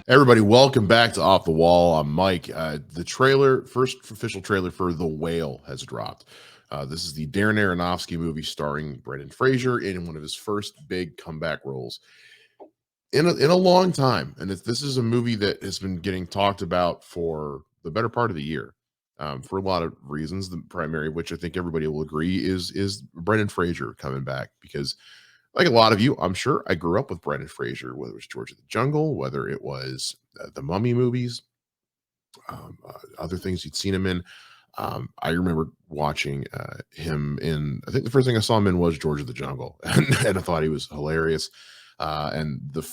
Everybody, welcome back to Off the Wall. I'm Mike. The trailer, first official trailer for The Whale has dropped. This is the Darren Aronofsky movie starring Brendan Fraser in one of his first big comeback roles in a long time. And this is a movie that has been getting talked about for the better part of the year, for a lot of reasons. The primary, of which I think everybody will agree, is Brendan Fraser coming back because like a lot of you, I'm sure I grew up with Brendan Fraser, whether it was George of the Jungle, whether it was the Mummy movies, other things you'd seen him in. I remember watching him in, I think the first thing I saw him in was George of the Jungle, and I thought he was hilarious. And the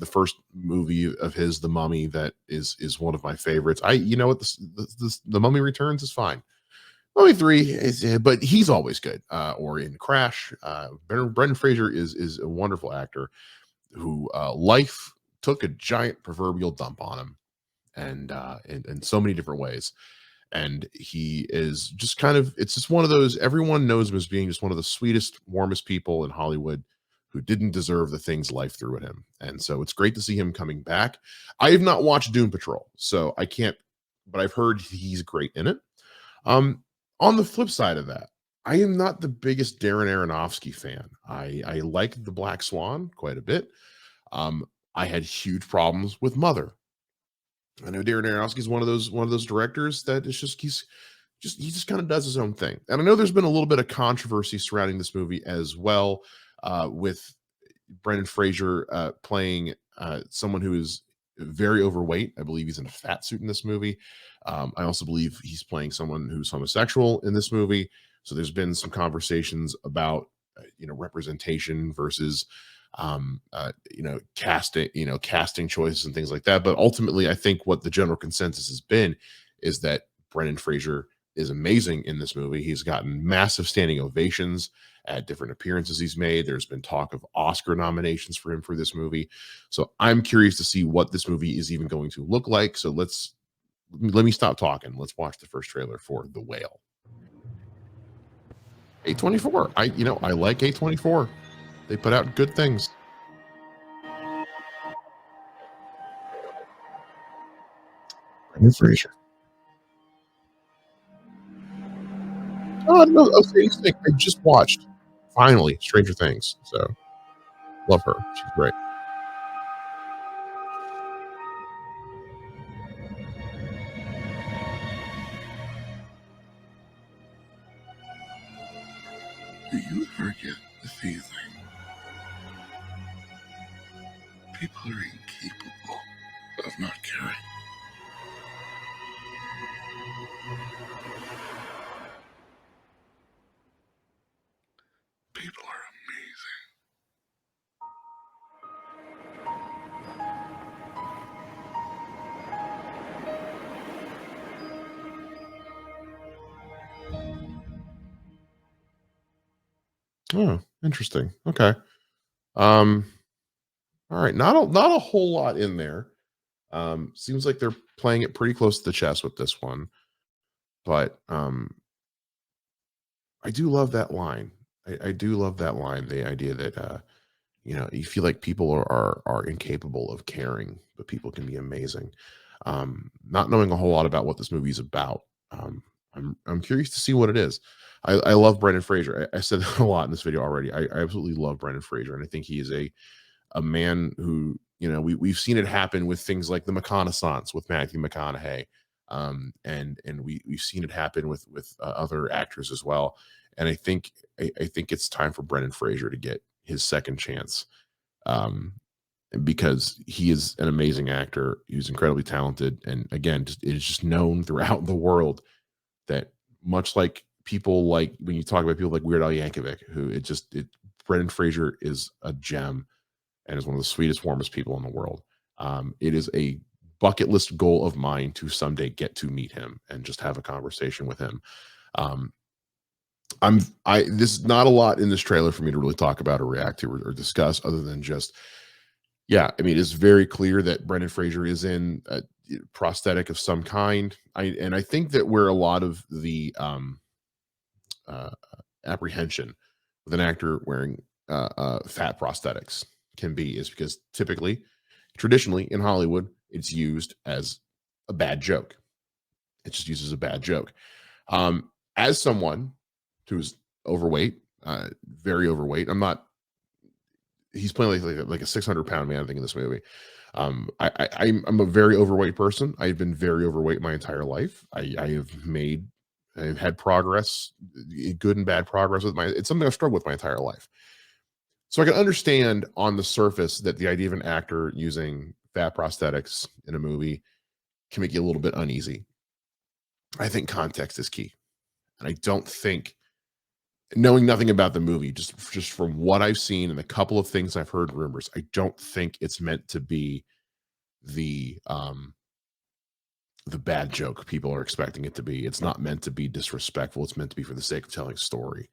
first movie of his, The Mummy, that is one of my favorites. You know what, the Mummy Returns is fine. Mummy 3 is, but he's always good. Or in Crash, Brendan Fraser is a wonderful actor who life took a giant proverbial dump on him, and in so many different ways. And he is just kind of, it's just one of those, everyone knows him as being just one of the sweetest, warmest people in Hollywood who didn't deserve the things life threw at him. And so it's great to see him coming back. I have not watched Doom Patrol, so I can't, but I've heard he's great in it. Um, on the flip side of that, I am not the biggest Darren Aronofsky fan. I like The Black Swan quite a bit. Um, I had huge problems with Mother. I know Darren Aronofsky is one of those directors that is he just kind of does his own thing. And I know there's been a little bit of controversy surrounding this movie as well, with Brendan Fraser playing someone who is very overweight. I believe he's in a fat suit in this movie. I also believe he's playing someone who's homosexual in this movie. So there's been some conversations about representation versus casting choices and things like that. But ultimately, I think what the general consensus has been is that Brendan Fraser is amazing in this movie. He's gotten massive standing ovations at different appearances he's made. There's been talk of Oscar nominations for him for this movie. So I'm curious to see what this movie is even going to look like. So let me stop talking. Let's watch the first trailer for The Whale. A24. I like A24. They put out good things. Brendan Fraser. Oh, no, okay, I just watched, finally, Stranger Things, so love her. She's great. Do you ever get the feeling people are incapable of not caring? People are amazing. Oh, interesting. Okay. Um, all right. Not a whole lot in there. Seems like they're playing it pretty close to the chest with this one, but I do love that line. I do love that line. The idea that you feel like people are incapable of caring, but people can be amazing. Not knowing a whole lot about what this movie is about, um, I'm curious to see what it is. I love Brendan Fraser. I said that a lot in this video already. I absolutely love Brendan Fraser, and I think he is a man who, we've seen it happen with things like The McConaissance with Matthew McConaughey, and we've seen it happen with other actors as well. And I think it's time for Brendan Fraser to get his second chance, um, because he is an amazing actor. He's incredibly talented, and again, just it is just known throughout the world that, much like people, like when you talk about people like Weird Al Yankovic, who Brendan Fraser is a gem and is one of the sweetest, warmest people in the world. It is a bucket list goal of mine to someday get to meet him and just have a conversation with him. Um, this is not a lot in this trailer for me to really talk about or react to or discuss, other than just, yeah, I mean, it's very clear that Brendan Fraser is in a prosthetic of some kind. I think that where a lot of the uh, apprehension with an actor wearing fat prosthetics can be is because typically, traditionally in Hollywood, it's used as a bad joke. It's just used as a bad joke. As someone who's overweight, very overweight, I'm not. He's playing like a 600-pound man, I think, in this movie. I'm a very overweight person. I've been very overweight my entire life. I've had progress, good and bad progress with my. It's something I've struggled with my entire life. So I can understand on the surface that the idea of an actor using fat prosthetics in a movie can make you a little bit uneasy. I think context is key. And I don't think, knowing nothing about the movie, just from what I've seen and a couple of things I've heard rumors, I don't think it's meant to be the bad joke people are expecting it to be. It's not meant to be disrespectful. It's meant to be for the sake of telling story.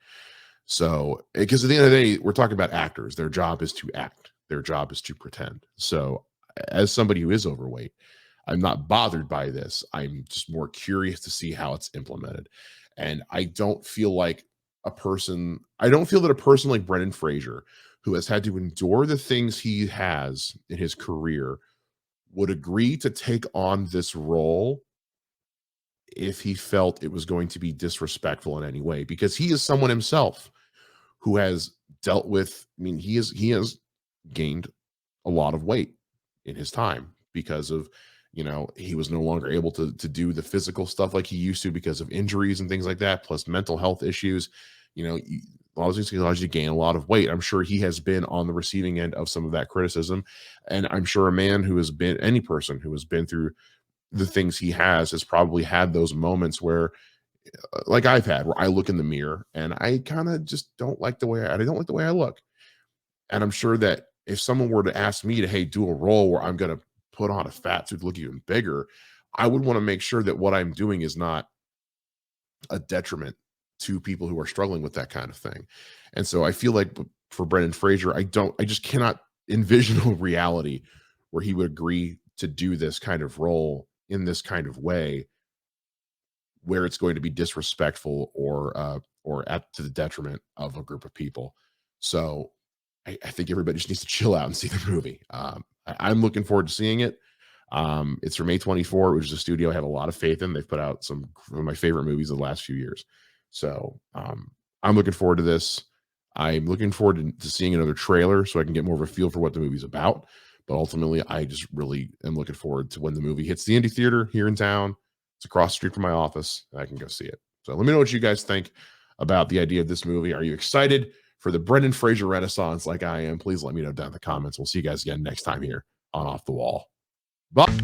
So, because at the end of the day, we're talking about actors. Their job is to act. Their job is to pretend. So, as somebody who is overweight, I'm not bothered by this. I'm just more curious to see how it's implemented. And I don't feel like I don't feel that a person like Brendan Fraser, who has had to endure the things he has in his career, would agree to take on this role if he felt it was going to be disrespectful in any way, because he is someone himself who has dealt with, I mean, he has gained a lot of weight in his time because of, he was no longer able to do the physical stuff like he used to because of injuries and things like that, plus mental health issues. A lot of things can cause you to gain a lot of weight. I'm sure he has been on the receiving end of some of that criticism. And I'm sure any person who has been through the things he has probably had those moments where, like I've had, where I look in the mirror and I kind of just don't like the way I don't like the way I look. And I'm sure that if someone were to ask me to, hey, do a role where I'm going to put on a fat suit to look even bigger, I would want to make sure that what I'm doing is not a detriment to people who are struggling with that kind of thing. And so I feel like for Brendan Fraser, I just cannot envision a reality where he would agree to do this kind of role in this kind of way, where it's going to be disrespectful or to the detriment of a group of people. So I think everybody just needs to chill out and see the movie. I'm looking forward to seeing it. It's from A24, which is a studio I have a lot of faith in. They've put out some of my favorite movies of the last few years. So I'm looking forward to this. I'm looking forward to seeing another trailer so I can get more of a feel for what the movie's about. But ultimately, I just really am looking forward to when the movie hits the indie theater here in town. It's across the street from my office, and I can go see it. So let me know what you guys think about the idea of this movie. Are you excited for the Brendan Fraser renaissance like I am? Please let me know down in the comments. We'll see you guys again next time here on Off the Wall. Bye.